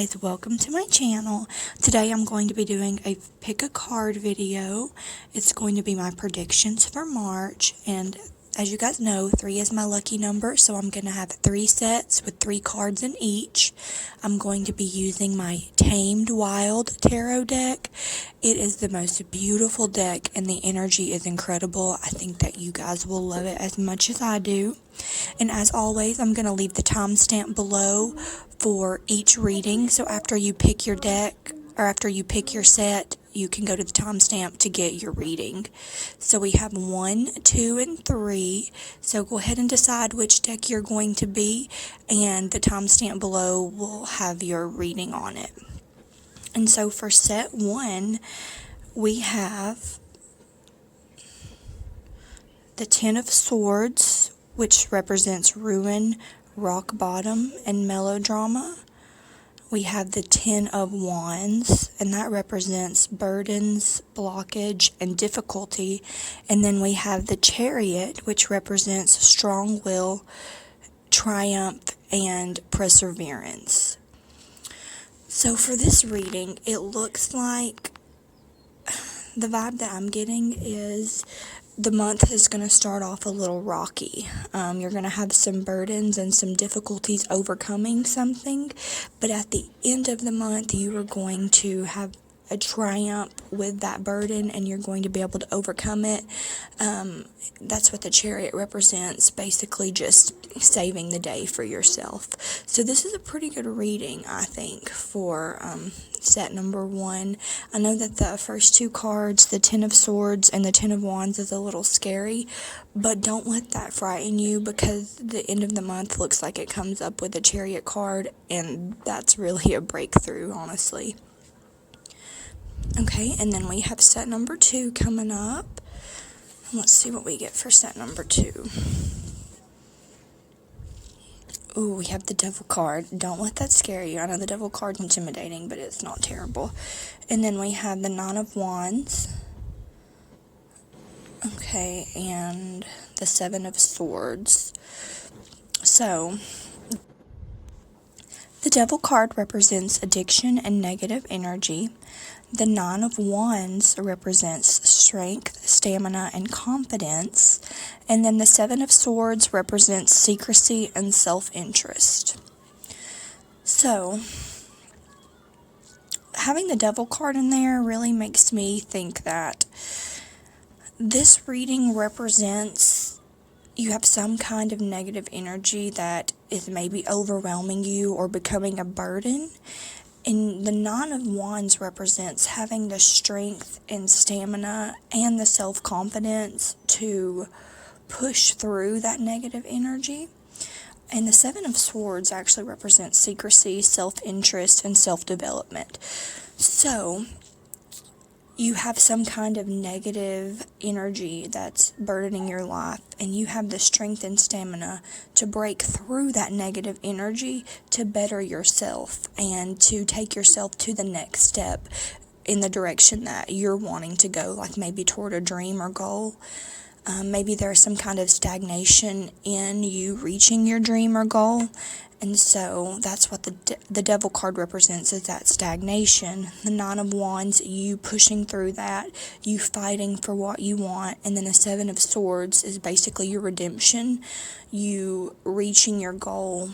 guys, welcome to my channel. Today I'm going to be doing a pick a card video. It's going to be my predictions for March, and as you guys know, 3 is my lucky number, so I'm going to have 3 sets with 3 cards in each. I'm going to be using my Tamed Wild Tarot deck. It is the most beautiful deck, and the energy is incredible. I think that you guys will love it as much as I do. And as always, I'm going to leave the timestamp below for each reading. So after you pick your deck, or after you pick your set, you can go to the timestamp to get your reading. So we have 1, 2, and 3. So go ahead and decide which deck you're going to be, and the timestamp below will have your reading on it. And so for set 1, we have the 10 of Swords, which represents ruin, rock bottom, and melodrama. We have the 10 of Wands, and that represents burdens, blockage, and difficulty. And then we have the Chariot, which represents strong will, triumph, and perseverance. So for this reading, it looks like the vibe that I'm getting is the month is going to start off a little rocky. You're going to have some burdens and some difficulties overcoming something, but at the end of the month, you are going to have a triumph with that burden, and you're going to be able to overcome it. That's what the Chariot represents, basically just saving the day for yourself. So this is a pretty good reading, I think, for set number 1. I know that the first 2 cards, the 10 of Swords and the 10 of Wands, is a little scary, but don't let that frighten you, because the end of the month looks like it comes up with a Chariot card, and that's really a breakthrough, honestly. Okay, and then we have set number 2 coming up. Let's see what we get for set number 2. Ooh, we have the Devil card. Don't let that scare you. I know the Devil card's intimidating, but it's not terrible. And then we have the 9 of Wands. Okay, and the 7 of Swords. So the Devil card represents addiction and negative energy. The 9 of Wands represents strength, stamina, and confidence. And then the 7 of Swords represents secrecy and self-interest. So, having the Devil card in there really makes me think that this reading represents you have some kind of negative energy that is maybe overwhelming you or becoming a burden. And the 9 of Wands represents having the strength and stamina and the self-confidence to push through that negative energy. And the 7 of Swords actually represents secrecy, self-interest, and self-development. So you have some kind of negative energy that's burdening your life, and you have the strength and stamina to break through that negative energy to better yourself and to take yourself to the next step in the direction that you're wanting to go, like maybe toward a dream or goal. Maybe there's some kind of stagnation in you reaching your dream or goal. And so that's what the Devil card represents, is that stagnation. The 9 of Wands, you pushing through that, you fighting for what you want. And then the 7 of Swords is basically your redemption, you reaching your goal,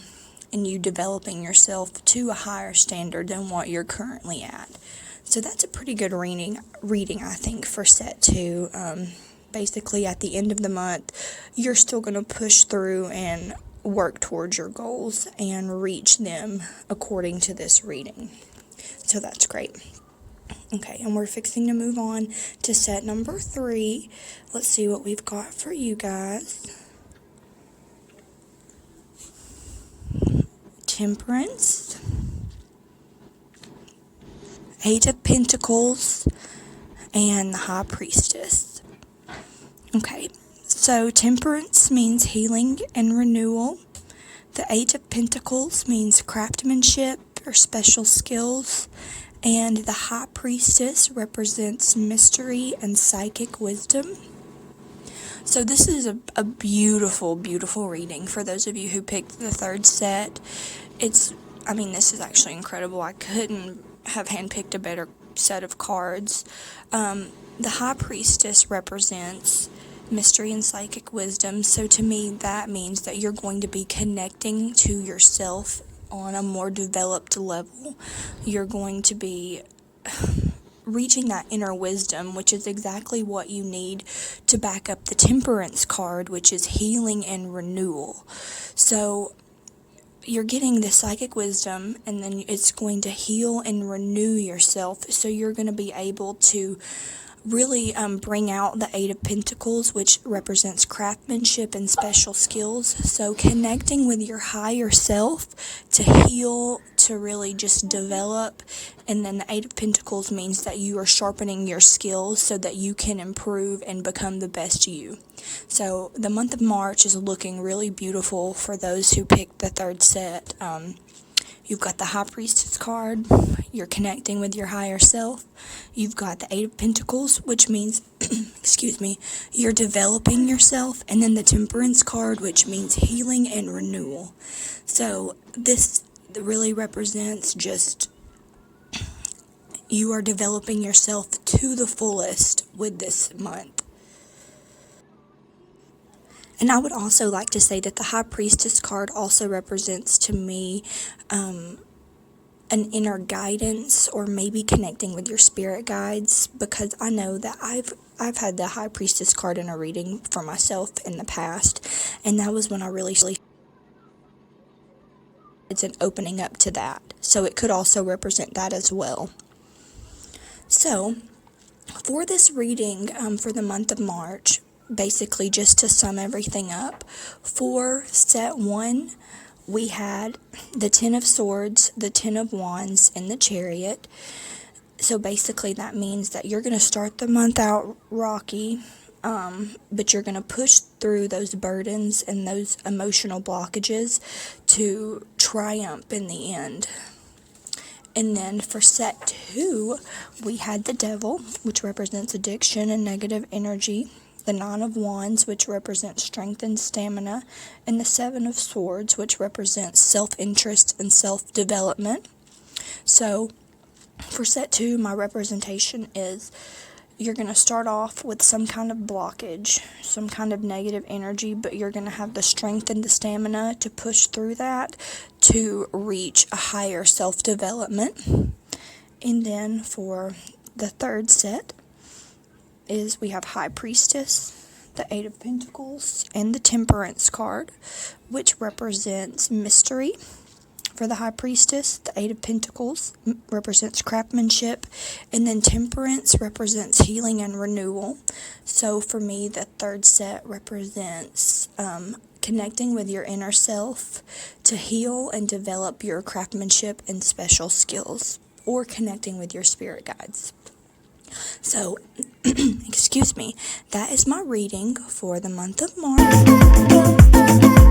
and you developing yourself to a higher standard than what you're currently at. So that's a pretty good reading, I think, for set 2. Basically, at the end of the month, you're still going to push through and work towards your goals and reach them according to this reading. So that's great. Okay, and we're fixing to move on to set number 3. Let's see what we've got for you guys. Temperance, 8 of Pentacles, and the High Priestess. Okay, so Temperance means healing and renewal. The 8 of Pentacles means craftsmanship or special skills. And the High Priestess represents mystery and psychic wisdom. So this is a beautiful, beautiful reading for those of you who picked the 3rd set. It's I mean, this is actually incredible. I couldn't have handpicked a better set of cards. The High Priestess represents mystery and psychic wisdom, so to me that means that you're going to be connecting to yourself on a more developed level. You're going to be reaching that inner wisdom, which is exactly what you need to back up the Temperance card, which is healing and renewal. So you're getting the psychic wisdom, and then it's going to heal and renew yourself, so you're going to be able to really bring out the Eight of Pentacles, which represents craftsmanship and special skills. So connecting with your higher self to heal, to really just develop. And then the Eight of Pentacles means that you are sharpening your skills so that you can improve and become the best you. So the month of March is looking really beautiful for those who picked the third set. You've got the High Priestess card. You're connecting with your higher self. You've got the Eight of Pentacles, which means, excuse me, you're developing yourself. And then the Temperance card, which means healing and renewal. So this really represents just you are developing yourself to the fullest with this month. And I would also like to say that the High Priestess card also represents to me an inner guidance, or maybe connecting with your spirit guides, because I know that I've had the High Priestess card in a reading for myself in the past, and that was when I really it's an opening up to that. So it could also represent that as well. So for this reading for the month of March, basically just to sum everything up, for set 1, we had the Ten of Swords, the Ten of Wands, and the Chariot. So basically that means that you're going to start the month out rocky, but you're going to push through those burdens and those emotional blockages to triumph in the end. And then for set 2, we had the Devil, which represents addiction and negative energy, the Nine of Wands, which represents strength and stamina, and the Seven of Swords, which represents self-interest and self-development. So for set 2, my representation is you're going to start off with some kind of blockage, some kind of negative energy, but you're going to have the strength and the stamina to push through that to reach a higher self-development. And then for the third set is we have High Priestess, the Eight of Pentacles, and the Temperance card, which represents mystery. For the High Priestess, the Eight of Pentacles represents craftsmanship, and then Temperance represents healing and renewal. So for me, the third set represents connecting with your inner self to heal and develop your craftsmanship and special skills, or connecting with your spirit guides. So, excuse me, that is my reading for the month of March.